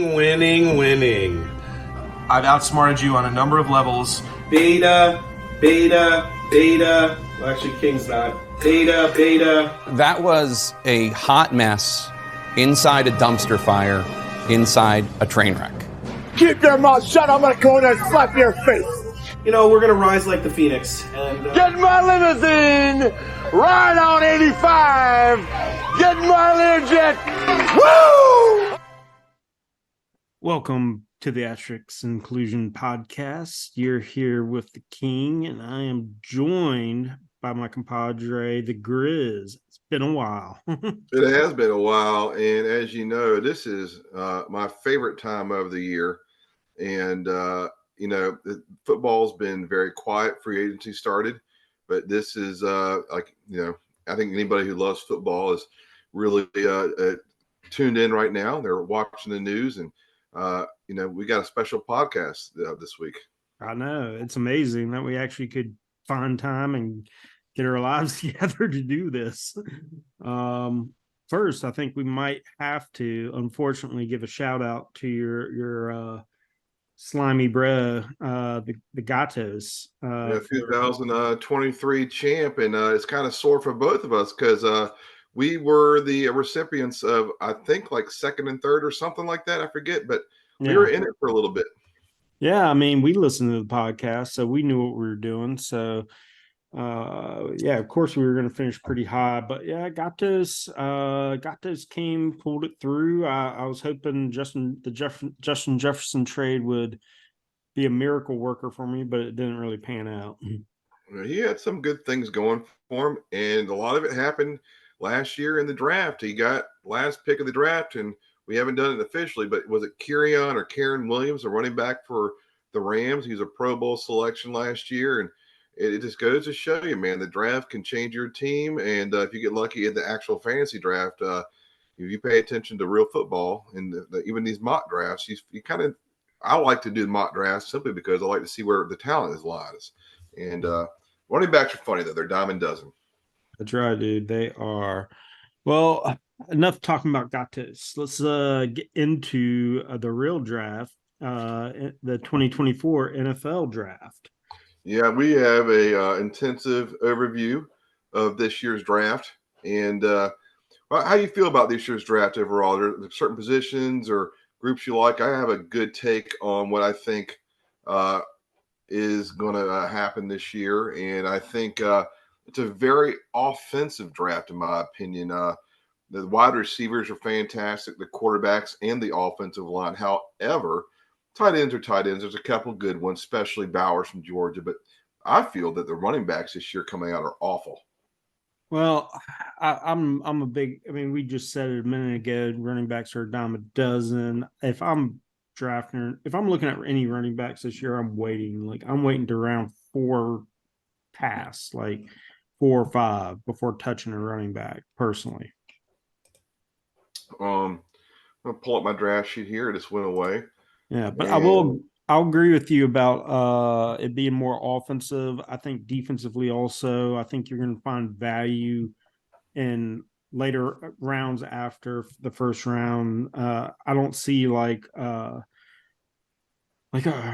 Winning. I've outsmarted you on a number of levels. Beta. Well, actually, King's not. Beta. That was a hot mess inside a dumpster fire, inside a train wreck. Keep your mouth shut. I'm going to go in there and slap your face. You know, we're going to rise like the Phoenix. And Get in my limousine. Ride on 85. Get in my Learjet. Woo! Welcome to the Asterisks Collusion podcast. You're here with the King, and I am joined by my compadre, the Grizz. It's been a while. It has been a while, and as you know, this is my favorite time of the year. And football's been very quiet. Free agency started, but this is I think anybody who loves football is really tuned in right now. They're watching the news, and we got a special podcast this week. I know. It's amazing that we actually could find time and get our lives together to do this. First, I think we might have to, unfortunately, give a shout out to your slimy bro, the Gatos. 2023 champ, and it's kind of sore for both of us because we were the recipients of, I think, like second and third or something like that. I forget, but we were in it for a little bit. Yeah, I mean, we listened to the podcast, so we knew what we were doing. So, of course, we were going to finish pretty high. But, yeah, Gatos pulled it through. I was hoping Justin Jefferson trade would be a miracle worker for me, but it didn't really pan out. He had some good things going for him, and a lot of it happened last year in the draft. He got last pick of the draft, and we haven't done it officially, but was it Karen Williams, a running back for the Rams? He was a Pro Bowl selection last year, and it just goes to show you, man, the draft can change your team. And if you get lucky in the actual fantasy draft, if you pay attention to real football and even these mock drafts, I like to do mock drafts simply because I like to see where the talent lies. And running backs are funny, though. They're dime a dozen. That's right, dude. They are. Well, enough talking about Gatos. Let's get into the real draft, the 2024 NFL draft. Yeah, we have a intensive overview of this year's draft. And how do you feel about this year's draft overall? Are there certain positions or groups you like? I have a good take on what I think is going to happen this year. And I think it's a very offensive draft, in my opinion. The wide receivers are fantastic, the quarterbacks and the offensive line. However, tight ends are tight ends. There's a couple good ones, especially Bowers from Georgia. But I feel that the running backs this year coming out are awful. Well, I'm a big. I mean, we just said it a minute ago. Running backs are a dime a dozen. If I'm looking at any running backs this year, I'm waiting. I'm waiting to round 4 pass, like 4 or 5 before touching a running back. Personally. I'm gonna pull up my draft sheet here. It just went away. Yeah, but I'll agree with you about it being more offensive. I think defensively also, I think you're going to find value in later rounds after the first round. I don't see like a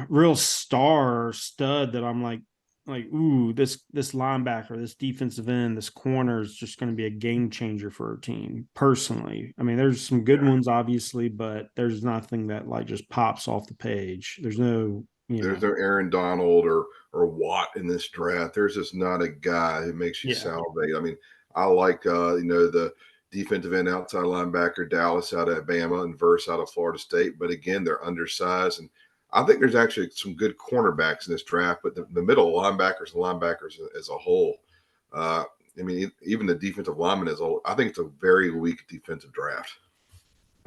real stud that I'm like, ooh, this linebacker, this defensive end, this corner is just going to be a game changer for a team. Personally, I mean, there's some good ones, obviously, but there's nothing that just pops off the page. There's no Aaron Donald or Watt in this draft. There's just not a guy who makes you salivate. I mean, I like the defensive end outside linebacker Dallas out of Alabama and Verse out of Florida State, but again, they're undersized. And I think there's actually some good cornerbacks in this draft, but the middle linebackers as a whole, even the defensive linemen as a whole, I think it's a very weak defensive draft.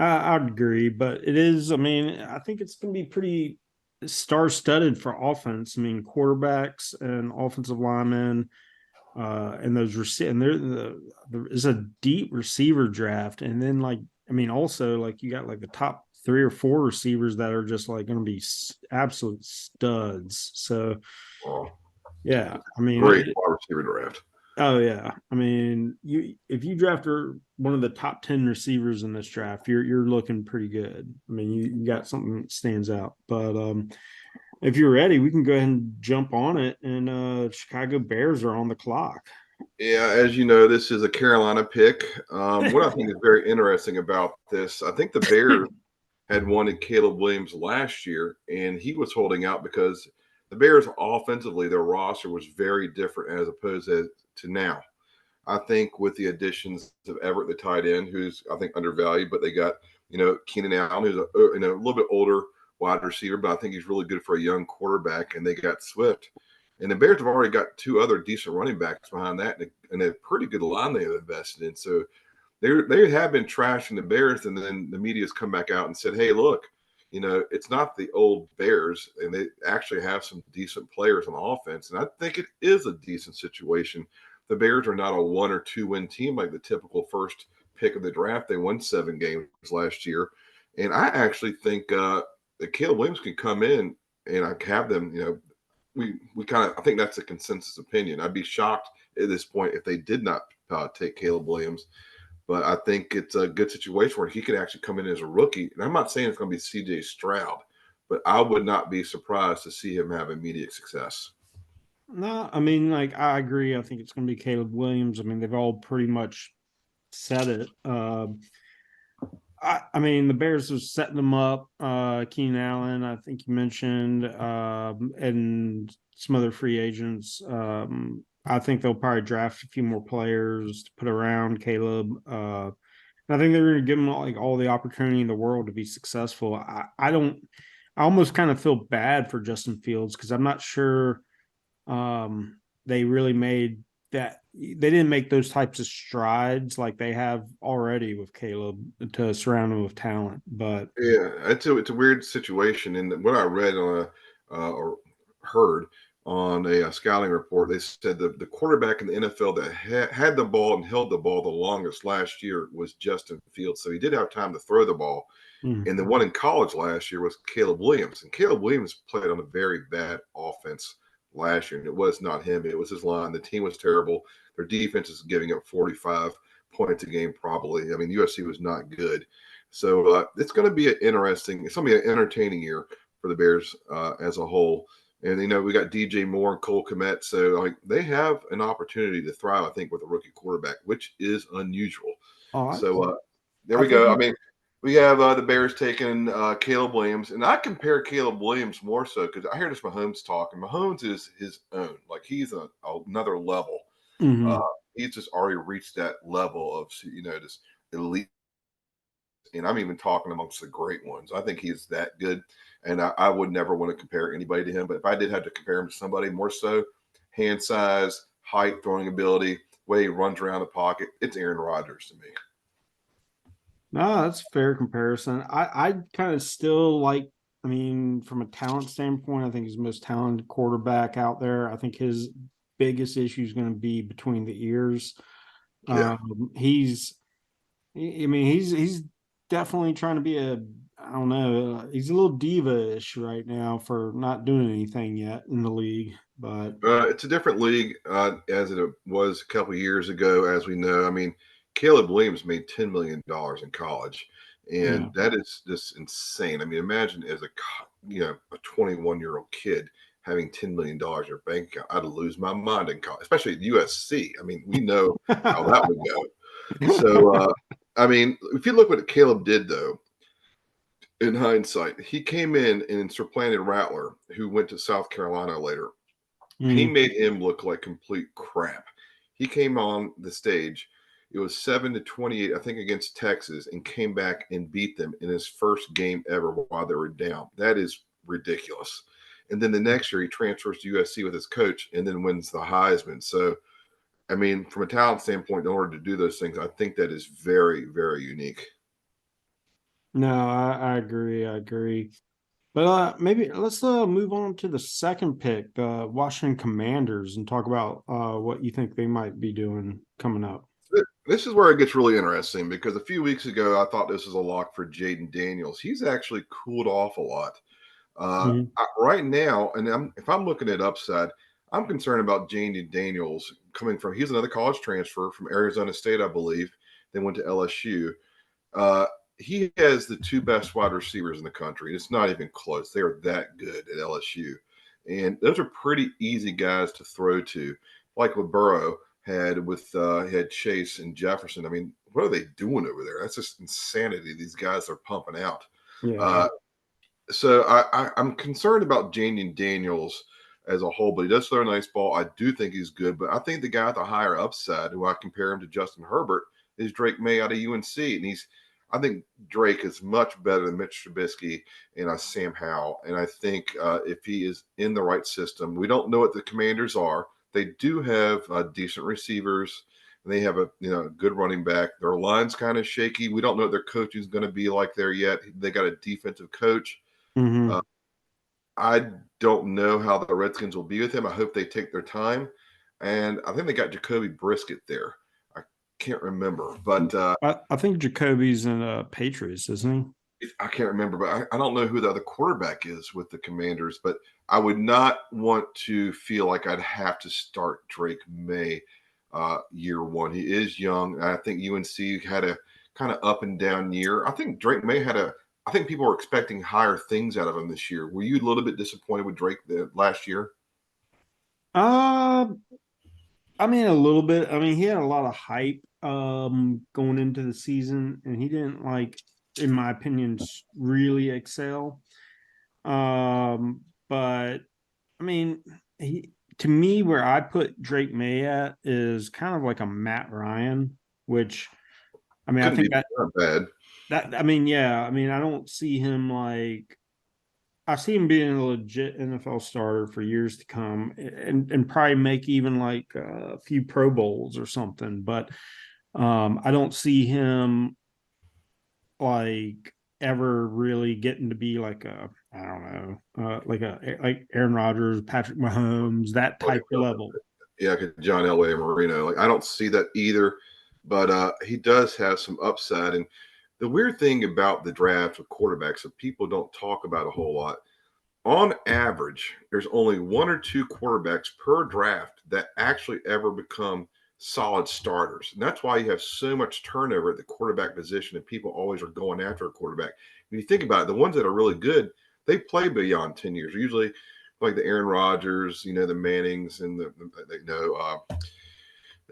I'd agree, but it is. I mean, I think it's going to be pretty star-studded for offense. I mean, quarterbacks and offensive linemen, and those there's a deep receiver draft, and then also you got the top 3 or 4 receivers that are just going to be absolute studs. So, yeah, I mean, great wide receiver draft. Oh yeah, I mean, if you draft one of the top 10 receivers in this draft, you're looking pretty good. I mean, you got something that stands out. But if you're ready, we can go ahead and jump on it. And Chicago Bears are on the clock. Yeah, as you know, this is a Carolina pick. What I think is very interesting about this, I think the Bears had wanted Caleb Williams last year, and he was holding out because the Bears offensively, their roster was very different as opposed to now. I think with the additions of Everett, the tight end, who's I think undervalued, but they got Keenan Allen, who's a little bit older wide receiver, but I think he's really good for a young quarterback, and they got Swift. And the Bears have already got two other decent running backs behind that, and a pretty good line they've invested in. So they have been trashing the Bears, and then the media's come back out and said, "Hey, look, it's not the old Bears, and they actually have some decent players on offense." And I think it is a decent situation. The Bears are not a 1 or 2 win team like the typical first pick of the draft. They won 7 games last year, and I actually think that Caleb Williams can come in and I have them. We kind of I think that's a consensus opinion. I'd be shocked at this point if they did not take Caleb Williams. But I think it's a good situation where he could actually come in as a rookie. And I'm not saying it's going to be CJ Stroud, but I would not be surprised to see him have immediate success. No, I mean, like I agree. I think it's going to be Caleb Williams. I mean, they've all pretty much said it. I mean, the Bears are setting them up. Keenan Allen, I think you mentioned, and some other free agents. I think they'll probably draft a few more players to put around Caleb. And I think they're going to give him like all the opportunity in the world to be successful. I don't. I almost kind of feel bad for Justin Fields because I'm not sure they really made that they didn't make those types of strides like they have already with Caleb to surround him with talent. But Yeah, it's a weird situation. And what I read on or heard on a scouting report, they said the quarterback in the NFL that had the ball and held the ball the longest last year was Justin Fields. So he did have time to throw the ball. And the one in college last year was Caleb Williams. And Caleb Williams played on a very bad offense last year. And it was not him, it was his line. The team was terrible. Their defense is giving up 45 points a game, probably. I mean, USC was not good. So it's going to be it's going to be an entertaining year for the Bears as a whole. And, we got DJ Moore and Cole Kmet. So they have an opportunity to thrive, I think, with a rookie quarterback, which is unusual. So there we go. I mean, we have the Bears taking Caleb Williams, and I compare Caleb Williams more so because I hear this Mahomes talk, and Mahomes is his own. Like he's another level. Uh, he's just already reached that level of this elite. And I'm even talking amongst the great ones. I think he's that good, and I would never want to compare anybody to him. But if I did have to compare him to somebody more so, hand size, height, throwing ability, way he runs around the pocket, it's Aaron Rodgers to me. No, that's a fair comparison. I kind of still like, I mean, from a talent standpoint, I think he's the most talented quarterback out there. I think his biggest issue is going to be between the ears. Yeah. He's definitely trying to be I don't know, he's a little diva-ish right now for not doing anything yet in the league. But it's a different league as it was a couple of years ago, as we know. I mean, Caleb Williams made $10 million in college, and that is just insane. I mean, imagine as a 21-year-old kid having $10 million in your bank account. I'd lose my mind in college, especially at USC. I mean, we know how that would go. So, I mean, if you look what Caleb did, though, in hindsight, he came in and supplanted Rattler, who went to South Carolina later. He made him look like complete crap. He came on the stage. It was 7-28, I think, against Texas, and came back and beat them in his first game ever while they were down. That is ridiculous. And then the next year, he transfers to USC with his coach and then wins the Heisman. So, I mean, from a talent standpoint, in order to do those things, I think that is very, very unique. No, I agree. I agree. But maybe let's move on to the second pick, the Washington Commanders, and talk about what you think they might be doing coming up. This is where it gets really interesting because a few weeks ago, I thought this was a lock for Jaden Daniels. He's actually cooled off a lot. Right now, and if I'm looking at upside, I'm concerned about Jaden Daniels coming from. He's another college transfer from Arizona State, I believe. Then went to LSU. Uh, he has the two best wide receivers in the country. It's not even close. They are that good at LSU, and those are pretty easy guys to throw to, like what Burrow had with he had Chase and Jefferson. I mean, what are they doing over there? That's just insanity. These guys are pumping out. Yeah. Uh, so I'm concerned about Janian Daniels as a whole, but he does throw a nice ball. I do think he's good, but I think the guy with the higher upside, who I compare him to Justin Herbert, is Drake May out of UNC, and I think Drake is much better than Mitch Trubisky and Sam Howell. And I think if he is in the right system, we don't know what the Commanders are. They do have decent receivers. And they have a good running back. Their line's kind of shaky. We don't know what their coaching is going to be like there yet. They got a defensive coach. Mm-hmm. Uh, I don't know how the Redskins will be with him. I hope they take their time. And I think they got Jacoby Brisket there. I can't remember, but I think Jacoby's in Patriots, isn't I can't remember, but I don't know who the other quarterback is with the Commanders. But I would not want to feel like I'd have to start Drake May year one. He is young. I think UNC had a kind of up and down year. I think Drake May I think people were expecting higher things out of him this year. Were you a little bit disappointed with Drake last year? he? I mean, a little bit. I mean, he had a lot of hype going into the season, and he didn't in my opinion, really excel. But I mean, to me, where I put Drake May at is kind of like a Matt Ryan, which I mean, I Couldn't think be that bad. I mean, yeah, I mean, I don't see him I see him being a legit NFL starter for years to come, and probably make even a few Pro Bowls or something. But I don't see him ever really getting to be I don't know, like Aaron Rodgers, Patrick Mahomes, that Oh, type of level. yeah, John Elway and Marino. Like I don't see that either, but he does have some upside. And the weird thing about the draft of quarterbacks that people don't talk about a whole lot, on average, there's only one or two quarterbacks per draft that actually ever become solid starters. And that's why you have so much turnover at the quarterback position and people always are going after a quarterback. When you think about it, the ones that are really good, they play beyond 10 years. Usually like the Aaron Rodgers, the Mannings and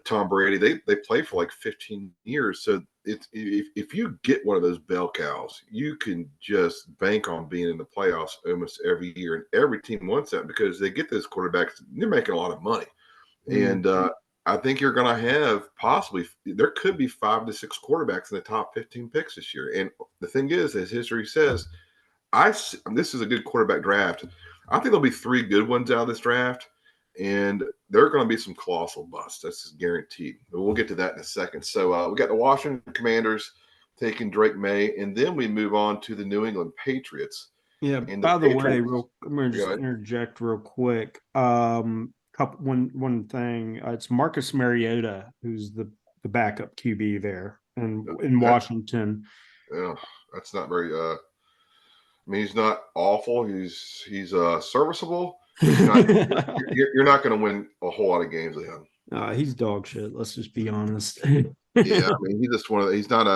Tom Brady, they play for like 15 years. So if you get one of those bell cows, you can just bank on being in the playoffs almost every year. And every team wants that because they get those quarterbacks, they're making a lot of money. And I think you're going to have there could be 5 to 6 quarterbacks in the top 15 picks this year. And the thing is, as history says, this is a good quarterback draft. I think there'll be 3 good ones out of this draft, and there are going to be some colossal busts. That's guaranteed. But we'll get to that in a second. So we got the Washington Commanders taking Drake May, and then we move on to the New England Patriots. Yeah. And By the way, Patriots, I'm going to just interject real quick. One thing. It's Marcus Mariota who's the backup QB there, and in Washington. Yeah, that's not very. I mean, he's not awful. He's serviceable. You're not going to win a whole lot of games with him. He's dog shit. Let's just be honest. Yeah, I mean, he's just he's not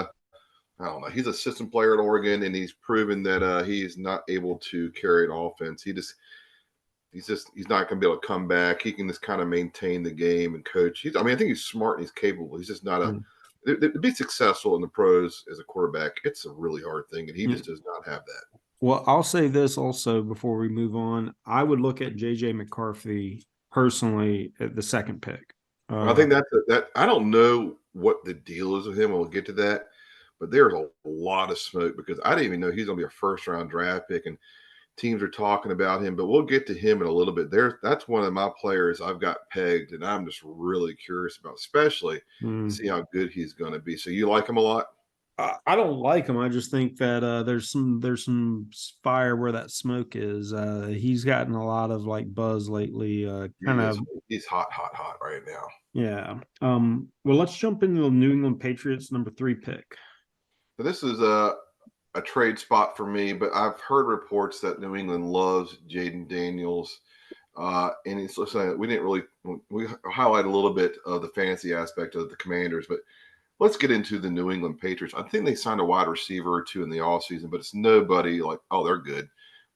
I don't know. He's a system player at Oregon, and he's proven that he's not able to carry an offense. He's not going to be able to come back. He can just kind of maintain the game and coach. I think he's smart and he's capable. He's just not to be successful in the pros as a quarterback. It's a really hard thing, and he just does not have that. Well, I'll say this also before we move on. I would look at JJ McCarthy personally at the second pick. I think that I don't know what the deal is with him. We'll get to that, but there's a lot of smoke because I didn't even know he's going to be a first-round draft pick, and teams are talking about him. But we'll get to him in a little bit. That's one of my players I've got pegged, and I'm just really curious about, especially to see how good he's going to be. So you like him a lot? I don't like him. I just think that there's some fire where that smoke is. He's gotten a lot of buzz lately. He's hot right now. Yeah. Well, let's jump into the New England Patriots number 3 pick. So this is a trade spot for me, but I've heard reports that New England loves Jaden Daniels. And it's listen, we highlight a little bit of the fantasy aspect of the Commanders, but let's get into the New England Patriots. I think they signed a wide receiver or two in the offseason, but it's nobody like, oh, they're good.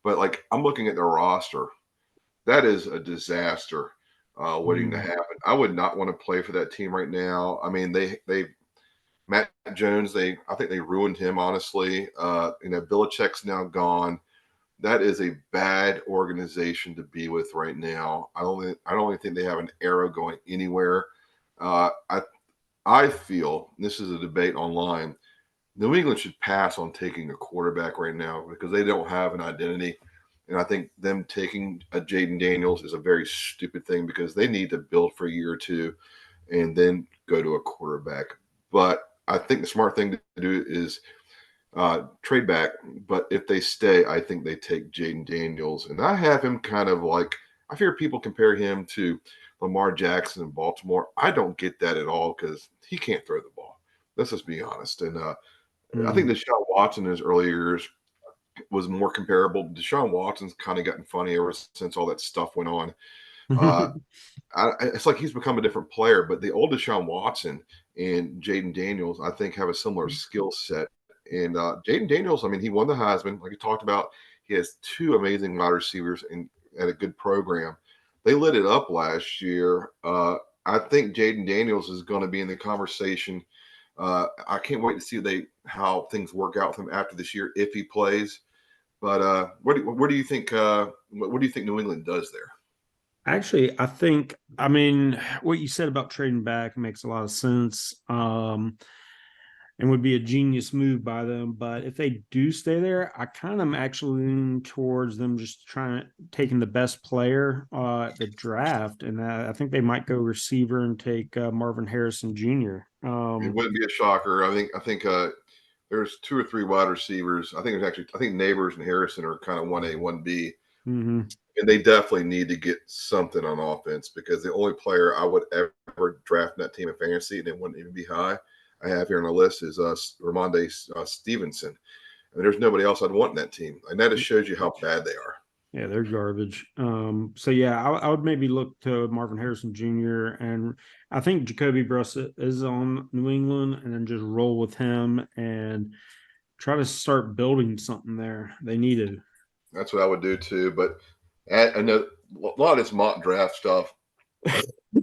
But like I'm looking at their roster, that is a disaster waiting to happen. I would not want to play for that team right now. I mean, they Matt Jones, I think they ruined him, honestly. Belichick's now gone. That is a bad organization to be with right now. I don't even think they have an arrow going anywhere. I feel this is a debate online. New England should pass on taking a quarterback right now because they don't have an identity. And I think them taking a Jaden Daniels is a very stupid thing because they need to build for a year or two and then go to a quarterback. But I think the smart thing to do is trade back. But if they stay, I think they take Jaden Daniels. And I have him kind of like, I hear people compare him to Lamar Jackson in Baltimore. I don't get that at all because he can't throw the ball. Let's just be honest. And I think Deshaun Watson in his early years was more comparable. Deshaun Watson's kind of gotten funny ever since all that stuff went on. It's like he's become a different player, but the old Deshaun Watson and Jaden Daniels, I think, have a similar skill set. And Jaden Daniels, I mean, he won the Heisman, like you talked about. He has two amazing wide receivers and a good program. They lit it up last year. I think Jaden Daniels is going to be in the conversation. I can't wait to see how things work out for him after this year if he plays. But what do you think? What do you think New England does there? Actually, I mean, what you said about trading back makes a lot of sense. And would be a genius move by them. But if they do stay there, I kind of am actually leaning towards them just taking the best player at the draft, and I think they might go receiver and take Marvin Harrison Jr. It wouldn't be a shocker. I think there's two or three wide receivers. I think Neighbors and Harrison are kind of 1A, 1B. Mm-hmm. And they definitely need to get something on offense because the only player I would ever draft in that team in fantasy, and it wouldn't even be high, I have here on the list is Ramondre Stevenson. I mean, there's nobody else I'd want in that team. And that just shows you how bad they are. Yeah, they're garbage. So yeah, I would maybe look to Marvin Harrison Jr. and I think Jacoby Brissett is on New England, and then just roll with him and try to start building something there. They needed. That's what I would do too. But I know a lot of this mock draft stuff.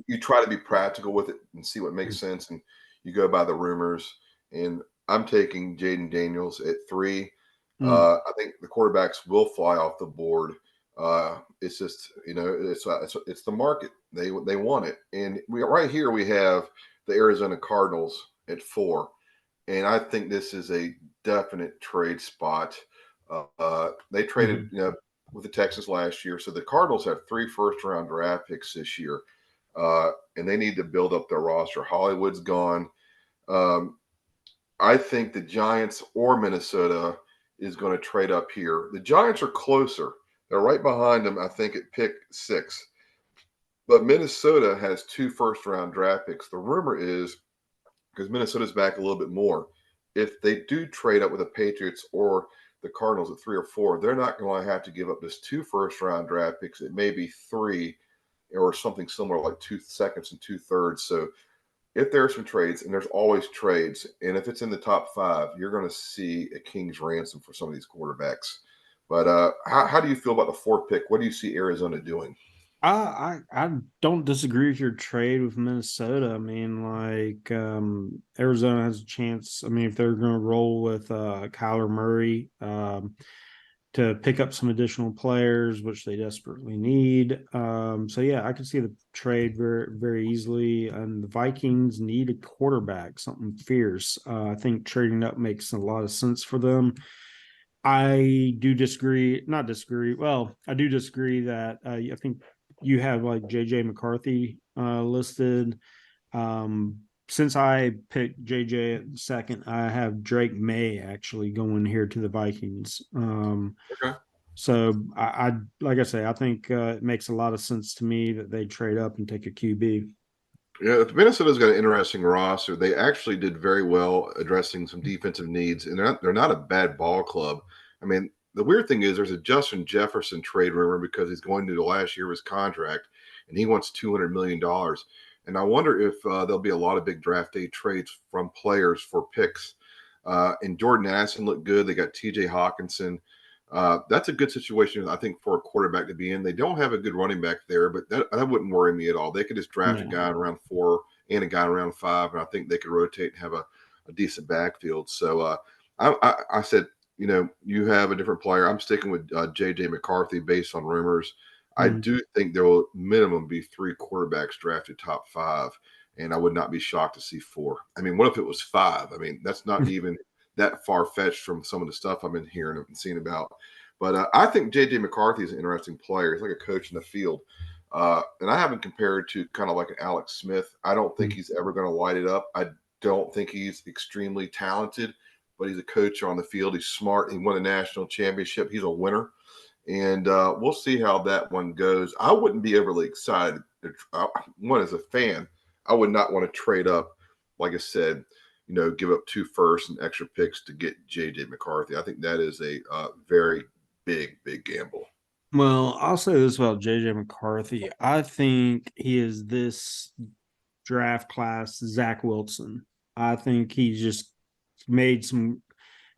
You try to be practical with it and see what makes sense, and you go by the rumors. And I'm taking Jaden Daniels at 3. I think the quarterbacks will fly off the board. It's just it's the market. They want it, and right here we have the Arizona Cardinals at 4, and I think this is a definite trade spot. They traded with the Texans last year, so the Cardinals have 3 first-round draft picks this year, and they need to build up their roster. Hollywood's gone. I think the Giants or Minnesota is going to trade up here. The Giants are closer. They're right behind them, I think, at pick 6. But Minnesota has 2 first-round draft picks. The rumor is, because Minnesota's back a little bit more, if they do trade up with the Patriots or the Cardinals at 3 or 4, they're not going to have to give up just 2 first-round draft picks. It may be 3 or something similar, like 2 seconds and 2 thirds. So if there are some trades, and there's always trades, and if it's in the top 5, you're going to see a king's ransom for some of these quarterbacks. But how do you feel about the 4th pick? What do you see Arizona doing? I don't disagree with your trade with Minnesota. I mean, like Arizona has a chance. I mean, if they're going to roll with Kyler Murray to pick up some additional players, which they desperately need. So yeah, I can see the trade very, very easily. And the Vikings need a quarterback, something fierce. I think trading up makes a lot of sense for them. I do disagree, not disagree. Well, I do disagree that I think you have like JJ McCarthy listed. Since I picked JJ at the 2nd, I have Drake May actually going here to the Vikings. Okay. So I like I say, I think it makes a lot of sense to me that they trade up and take a QB. Yeah, Minnesota's got an interesting roster. They actually did very well addressing some defensive needs, and they're not a bad ball club. I mean, the weird thing is there's a Justin Jefferson trade rumor because he's going to the last year of his contract and he wants $200 million. And I wonder if there'll be a lot of big draft day trades from players for picks. And Jordan Addison looked good. They got TJ Hawkinson. That's a good situation, I think, for a quarterback to be in. They don't have a good running back there, but that wouldn't worry me at all. They could just draft a guy in round 4 and a guy in round 5, and I think they could rotate and have a decent backfield. So I said, you have a different player. I'm sticking with J.J. McCarthy based on rumors. I do think there will minimum be 3 quarterbacks drafted top 5, and I would not be shocked to see 4. I mean, what if it was 5? I mean, that's not even that far-fetched from some of the stuff I've been hearing and seeing about. But I think J.J. McCarthy is an interesting player. He's like a coach in the field. And I haven't compared to kind of like an Alex Smith. I don't think he's ever going to light it up. I don't think he's extremely talented, but he's a coach on the field. He's smart. He won a national championship. He's a winner. And we'll see how that one goes. I wouldn't be overly excited. One, as a fan, I would not want to trade up, like I said, give up 2 firsts and extra picks to get J.J. McCarthy. I think that is a very big gamble. Well, I'll say this about J.J. McCarthy. I think he is this draft class Zach Wilson. I think he just made some,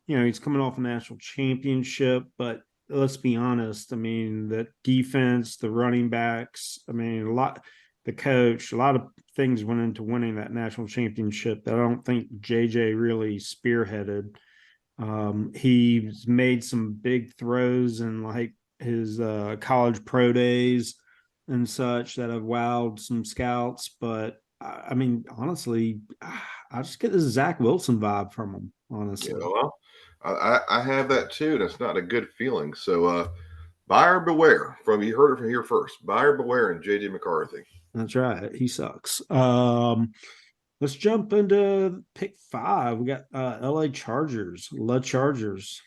he's coming off a national championship, but let's be honest. I mean, the defense, the running backs, the coach, a lot of things went into winning that national championship that I don't think JJ really spearheaded. He's made some big throws in like his college pro days and such that have wowed some scouts. But I mean, honestly, I just get this Zach Wilson vibe from him, honestly. Well, I have that too. That's not a good feeling. So buyer beware. You heard it from here first. Buyer beware and JJ McCarthy. That's right. He sucks. Let's jump into pick 5. We got LA Chargers. Chargers.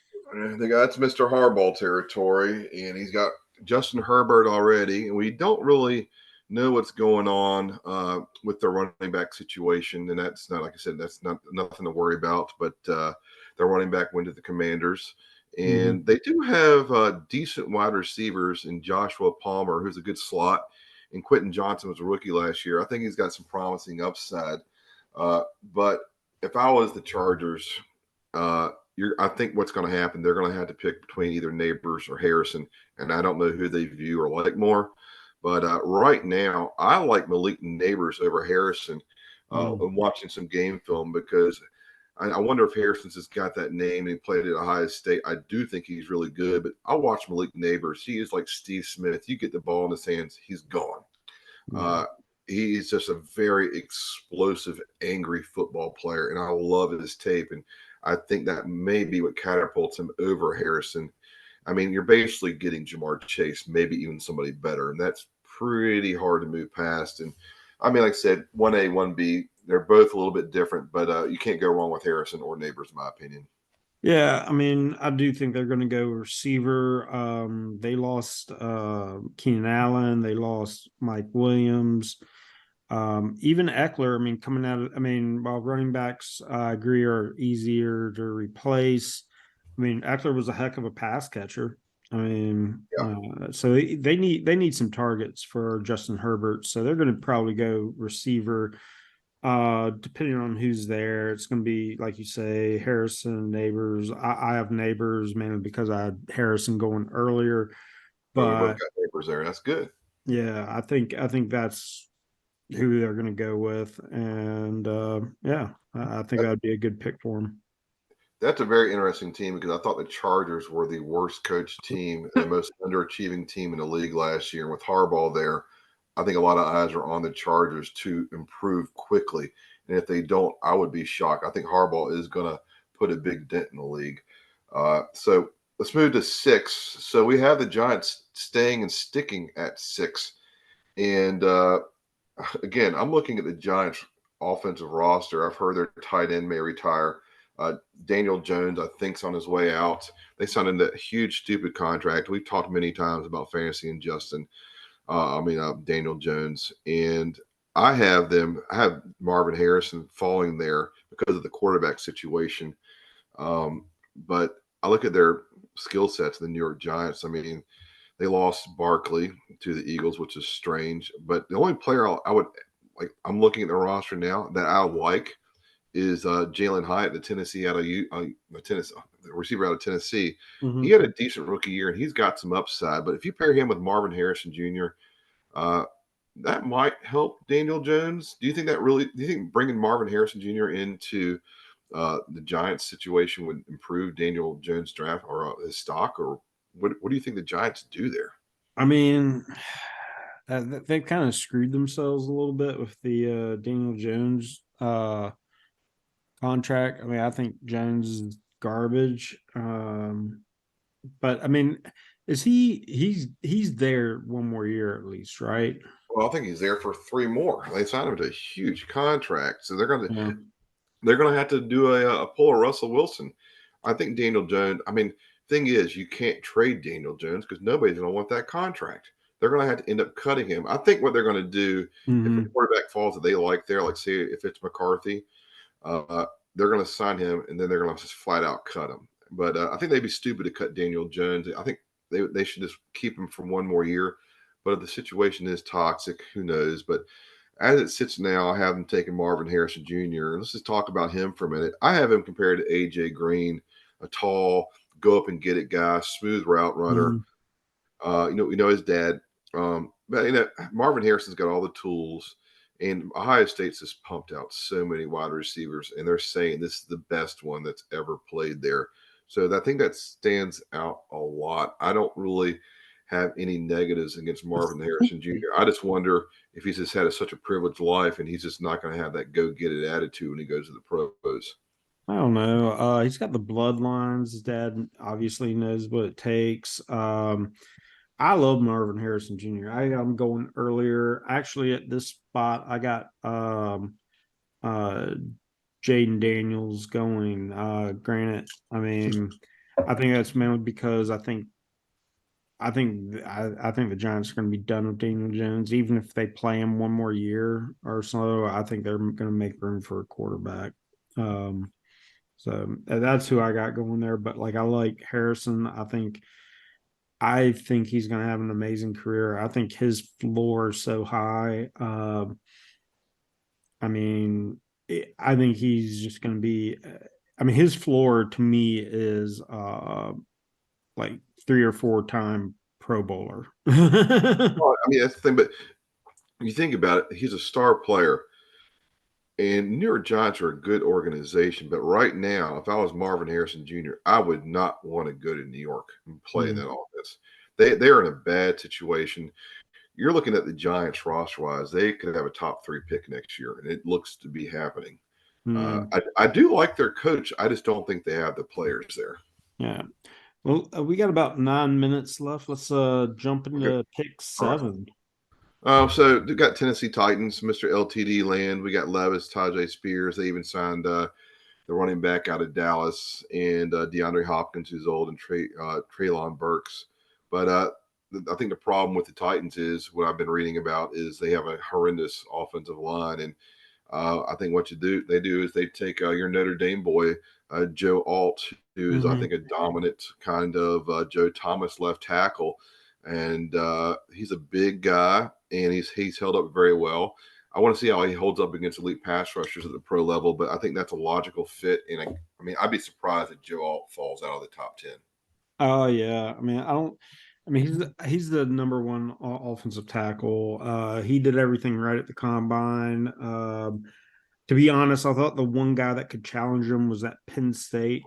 They got Mr. Harbaugh territory, and he's got Justin Herbert already, and we don't really know what's going on with the running back situation. And that's not, like I said, that's not nothing to worry about. But their running back went to the Commanders, and they do have decent wide receivers in Joshua Palmer, who's a good slot, and Quentin Johnson was a rookie last year. I think he's got some promising upside. But if I was the Chargers, I think what's going to happen, they're going to have to pick between either Neighbors or Harrison, and I don't know who they view or like more. But right now, I like Malik Neighbors over Harrison. I'm watching some game film because I wonder if Harrison's has got that name and he played at Ohio State. I do think he's really good, but I'll watch Malik Neighbors. He is like Steve Smith. You get the ball in his hands, he's gone. He's just a very explosive, angry football player, and I love his tape. And I think that may be what catapults him over Harrison. I mean, you're basically getting Jamar Chase, maybe even somebody better, and that's pretty hard to move past. And I mean, like I said, 1A, 1B, they're both a little bit different, but you can't go wrong with Harrison or Neighbors, in my opinion. Yeah, I mean, I do think they're going to go receiver. They lost Keenan Allen. They lost Mike Williams. Even Eckler, I mean, while running backs, I agree, are easier to replace. I mean, Eckler was a heck of a pass catcher. I mean, so they need some targets for Justin Herbert. So they're going to probably go receiver. Depending on who's there, it's going to be, like you say, Harrison, Neighbors. I have Neighbors mainly because I had Harrison going earlier. But we both got Neighbors there. That's good. Yeah, I think that's who they're going to go with, and I think that'd be a good pick for them. That's a very interesting team because I thought the Chargers were the worst coached team, the most underachieving team in the league last year. And with Harbaugh there, I think a lot of eyes are on the Chargers to improve quickly. And if they don't, I would be shocked. I think Harbaugh is going to put a big dent in the league. So let's move to 6. So we have the Giants staying and sticking at 6. And again, I'm looking at the Giants offensive roster. I've heard their tight end may retire. Daniel Jones, I think, is on his way out. They signed him that huge, stupid contract. We've talked many times about fantasy and Daniel Jones. And I have Marvin Harrison falling there because of the quarterback situation. But I look at their skill sets than the New York Giants. I mean, they lost Barkley to the Eagles, which is strange. But the only player I would like, I'm looking at the roster now that I like is Jalen Hyatt, the Tennessee out of Tennessee, the receiver out of Tennessee. Mhm. He had a decent rookie year, and he's got some upside. But if you pair him with Marvin Harrison Jr., uh, that might help Daniel Jones. Do you think bringing Marvin Harrison Jr. into the Giants situation would improve Daniel Jones' draft or his stock, or what do you think the Giants do there? I mean, they've kind of screwed themselves a little bit with the Daniel Jones contract. I mean, I think Jones is garbage. But I mean, he's there one more year at least, right? Well, I think he's there for 3 more. They signed him to a huge contract, so they're going Yeah. to they're going to have to do a pull a Russell Wilson. I think Daniel Jones. I mean, thing is, you can't trade Daniel Jones because nobody's going to want that contract. They're going to have to end up cutting him. I think what they're going to do if a Mhm. quarterback falls that they like there, like say if it's McCarthy, they're going to sign him and then they're going to just flat out cut him. But I think they'd be stupid to cut Daniel Jones. I think they should just keep him for 1 more year. But if the situation is toxic, who knows? But as it sits now, I have him taking Marvin Harrison Jr. Let's just talk about him for a minute. I have him compared to AJ Green, a tall, go up and get it guy, smooth route runner. Mhm. We know his dad. But Marvin Harrison's got all the tools, and Ohio State's just pumped out so many wide receivers, and they're saying this is the best one that's ever played there. So I think that stands out a lot. I don't really have any negatives against Marvin Harrison Jr. I just wonder if he's just had such a privileged life and he's just not going to have that go get it attitude when he goes to the pros. I don't know. He's got the bloodlines. His dad obviously knows what it takes. I love Marvin Harrison Jr. I'm going earlier. Actually, at this spot, I got uh Jaden Daniels going. Granted, I mean, I think that's mainly because I think the Giants are going to be done with Daniel Jones. Even if they play him one more year or so, I think they're going to make room for a quarterback. So that's who I got going there. But like I like Harrison. I think he's going to have an amazing career. I think his floor is so high. I mean, I think he's just going to be. I mean, his floor to me is like 3 or 4 time Pro Bowler. Well, I mean, that's the thing, but you think about it, he's a star player. And New York Giants are a good organization, but right now, if I was Marvin Harrison Jr., I would not want to go to New York and play in that offense. They're in a bad situation. You're looking at the Giants roster wise; they could have a top 3 pick next year, and it looks to be happening. Mm, I do like their coach. I just don't think they have the players there. yeah. Well, we got about 9 minutes left. Let's jump Okay, into pick all right. 7. So we got Tennessee Titans, Mr. LTD land. We got Levis, Tajay Spears. They even signed the running back out of Dallas, and DeAndre Hopkins, who's old, and Treylon Burks. But I think the problem with the Titans is what I've been reading about is they have a horrendous offensive line, and I think what they do is they take your Notre Dame boy, Joe Alt, who is I think a dominant kind of Joe Thomas left tackle, and he's a big guy, and he's held up very well. I want to see how he holds up against elite pass rushers at the pro level, but I think that's a logical fit. And I mean, I'd be surprised if Joe Alt falls out of the top 10. Oh yeah. I mean, I don't. I mean, he's the number one offensive tackle. He did everything right at the combine. To be honest, I thought the one guy that could challenge him was that Penn State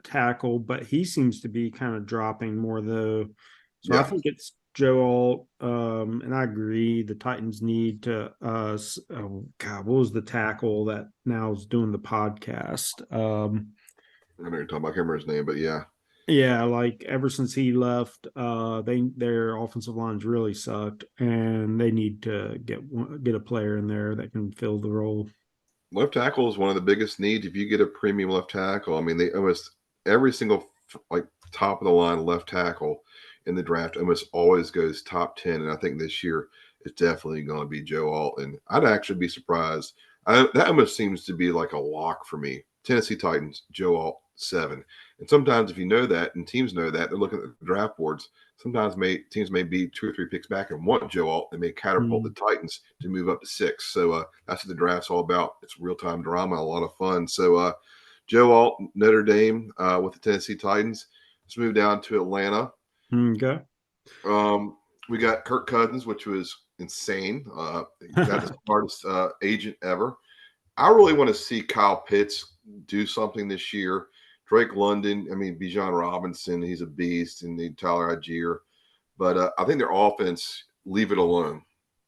tackle, but he seems to be kind of dropping more though. So I Yeah. think it's Joe Alt, and I agree. The Titans need to. Oh God, what was the tackle that now is doing the podcast? I know you're talking about, I can't remember his name, but yeah. Yeah, like ever since he left, their offensive lines really sucked, and they need to get a player in there that can fill the role. Left tackle is one of the biggest needs. If you get a premium left tackle, I mean, they almost every single like top of the line left tackle in the draft almost always goes top 10. And I think this year it's definitely going to be Joe Alt. And I'd actually be surprised. That almost seems to be like a lock for me. Tennessee Titans, Joe Alt, 7. And sometimes if you know that and teams know that, they're looking at the draft boards. Sometimes teams may be 2 or 3 picks back and want Joe Alt. They may catapult the Titans to move up to 6. So that's what the draft's all about. It's real-time drama, a lot of fun. So Joe Alt, Notre Dame with the Tennessee Titans. Let's move down to Atlanta. Okay. We got Kirk Cousins, which was insane. Got the smartest agent ever. I really want to see Kyle Pitts do something this year. Drake London, I mean, Bijan Robinson, he's a beast, and Tyler Algier. But I think their offense, leave it alone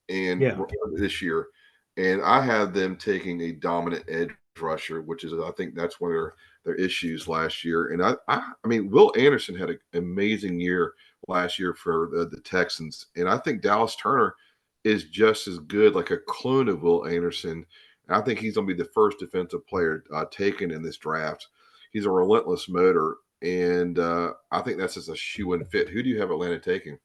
this year. And I have them taking a dominant edge rusher, which is, I think that's one of their issues last year. And I mean, Will Anderson had an amazing year last year for the Texans. And I think Dallas Turner is just as good, like a clone of Will Anderson. I think he's going to be the first defensive player taken in this draft. He's a relentless motor, and I think that's just a shoe-in fit. Who do you have Atlanta taking?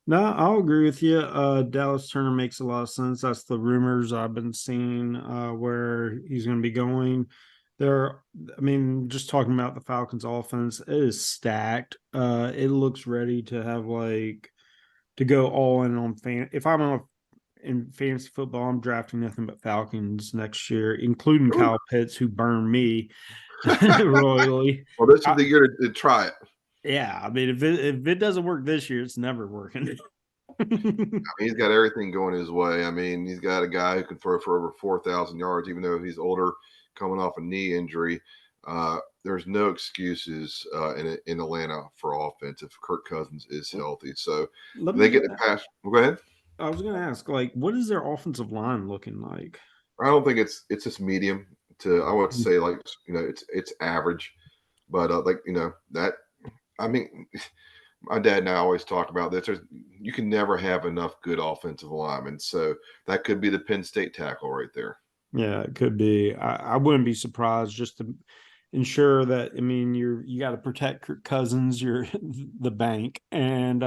No, I'll agree with you. Dallas Turner makes a lot of sense. That's the rumors I've been seeing where he's going to be going. Just talking about the Falcons offense, it is stacked. It looks ready to have to go all in on If I'm in fantasy football, I'm drafting nothing but Falcons next year, including Kyle Pitts, who burned me royally. Well, this is the year to try it. Yeah, I mean, if it doesn't work this year, it's never working. I mean, he's got everything going his way. I mean, he's got a guy who can throw for over 4,000 yards, even though he's older, coming off a knee injury. There's no excuses in Atlanta for offense if Kirk Cousins is healthy. So they get the pass. Go ahead. I was going to ask, what is their offensive line looking like? I don't think it's just medium I would say it's average, but I mean, my dad and I always talk about this. You can never have enough good offensive linemen. So that could be the Penn State tackle right there. Yeah, it could be. I wouldn't be surprised, just to ensure that, I mean, you got to protect Kirk Cousins, you're the bank. And,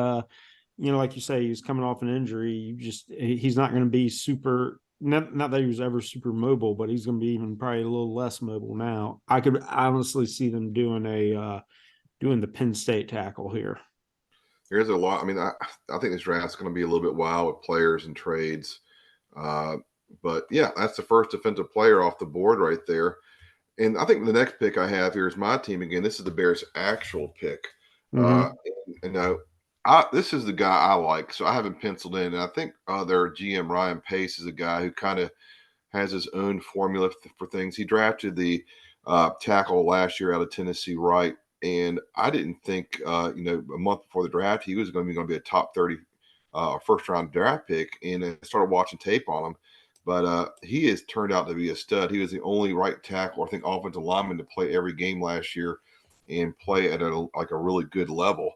like you say, he's coming off an injury. He's not going to be super, not that he was ever super mobile, but he's going to be even probably a little less mobile now. I could honestly see them doing the Penn State tackle here. There's a lot. I mean, I think this draft's going to be a little bit wild with players and trades. But yeah, that's the first defensive player off the board right there. And I think the next pick I have here is my team again. This is the Bears' actual pick. This is the guy I like, so I have him penciled in. And I think their GM Ryan Pace is a guy who kind of has his own formula for things. He drafted the tackle last year out of Tennessee, Wright. And I didn't think, a month before the draft, he was going to be a top 30 first-round draft pick. And I started watching tape on him. But he has turned out to be a stud. He was the only right tackle, I think, offensive lineman to play every game last year and play at a really good level.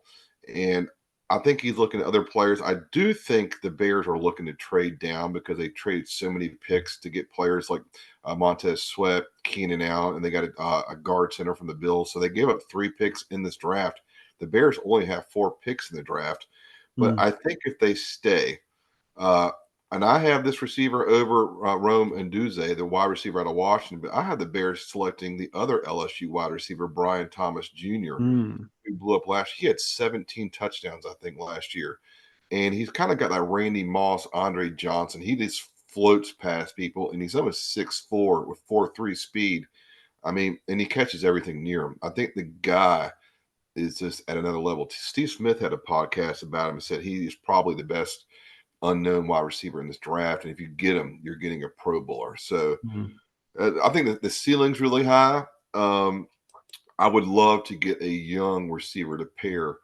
And I think he's looking at other players. I do think the Bears are looking to trade down because they traded so many picks to get players like Montez Sweat, Keenan Allen, and they got a guard center from the Bills. So they gave up 3 picks in this draft. The Bears only have 4 picks in the draft. But I think if they stay, and I have this receiver over Rome Nduze, the wide receiver out of Washington, but I have the Bears selecting the other LSU wide receiver, Brian Thomas Jr., who blew up last year. He had 17 touchdowns, I think, last year. And he's kind of got that Randy Moss, Andre Johnson. He just floats past people, and he's almost 6'4" with 4.3 speed. I mean, and he catches everything near him. I think the guy is just at another level. Steve Smith had a podcast about him and said he is probably the best unknown wide receiver in this draft. And if you get him, you're getting a Pro Bowler. So I think that the ceiling's really high. I would love to get a young receiver to pair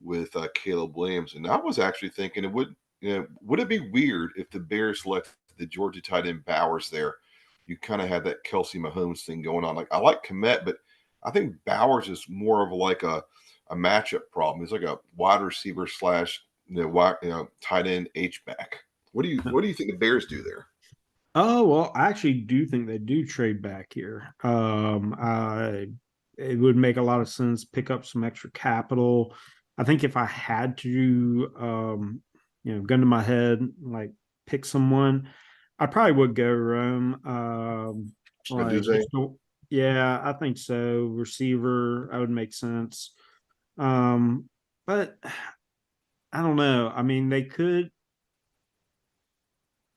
with Caleb Williams. And I was actually thinking would it be weird if the Bears selected the Georgia tight end Bowers there? You kind of had that Kelsey Mahomes thing going on. Like, I like Kmet, but I think Bowers is more of like a matchup problem. He's like a wide receiver / tight end H-back. What do you think the Bears do there? Oh, well, I actually do think they do trade back here. It would make a lot of sense, pick up some extra capital. I think if I had to, gun to my head, like pick someone, I probably would go Rome. Yeah, I think so. Receiver, that would make sense. But I don't know. I mean, they could.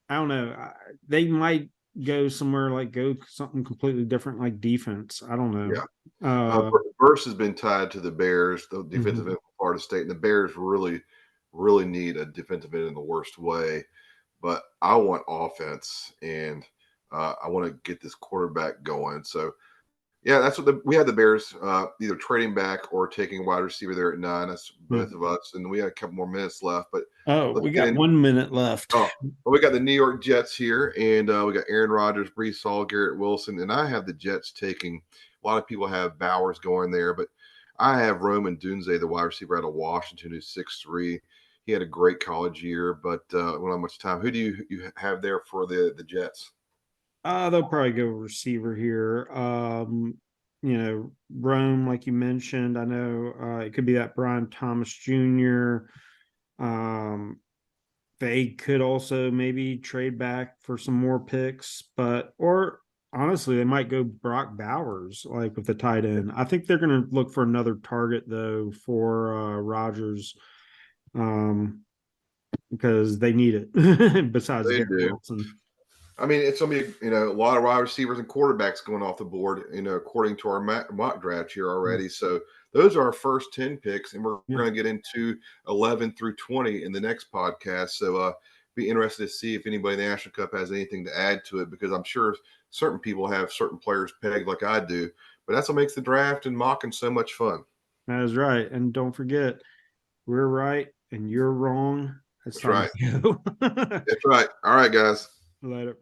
I don't know. They might go somewhere like go something completely different, like defense. I don't know. Yeah. Uh, Burst has been tied to the Bears, the defensive mhm. end from Florida State, and the Bears really need a defensive end in the worst way. But I want offense, and I want to get this quarterback going. So yeah, that's what we had the Bears either trading back or taking a wide receiver there at 9. That's Yeah. both of us, and we had a couple more minutes left. But Oh, let's we get got in. 1 minute left. Oh, well, we got the New York Jets here, and we got Aaron Rodgers, Brees Hall, Garrett Wilson, and I have the Jets taking. A lot of people have Bowers going there, but I have Roman Dunze, the wide receiver out of Washington, who's 6'3". He had a great college year, but we don't have much time. Who do you have there for the Jets? They'll probably go receiver here. Rome, like you mentioned, I know it could be that Brian Thomas Jr. Um, they could also maybe trade back for some more picks, or honestly, they might go Brock Bowers, like with the tight end. I think they're going to look for another target though for Rodgers, because they need it besides They Garrett do. Wilson. I mean, it's going to be, a lot of wide receivers and quarterbacks going off the board, according to our mock draft here already. So those are our first 10 picks, and we're Yeah. going to get into 11 through 20 in the next podcast. So be interested to see if anybody in the National Cup has anything to add to it, because I'm sure certain people have certain players pegged like I do. But that's what makes the draft and mocking so much fun. That is right. And don't forget, we're right and you're wrong. It's That's time right. to go. That's right. All right, guys. Later.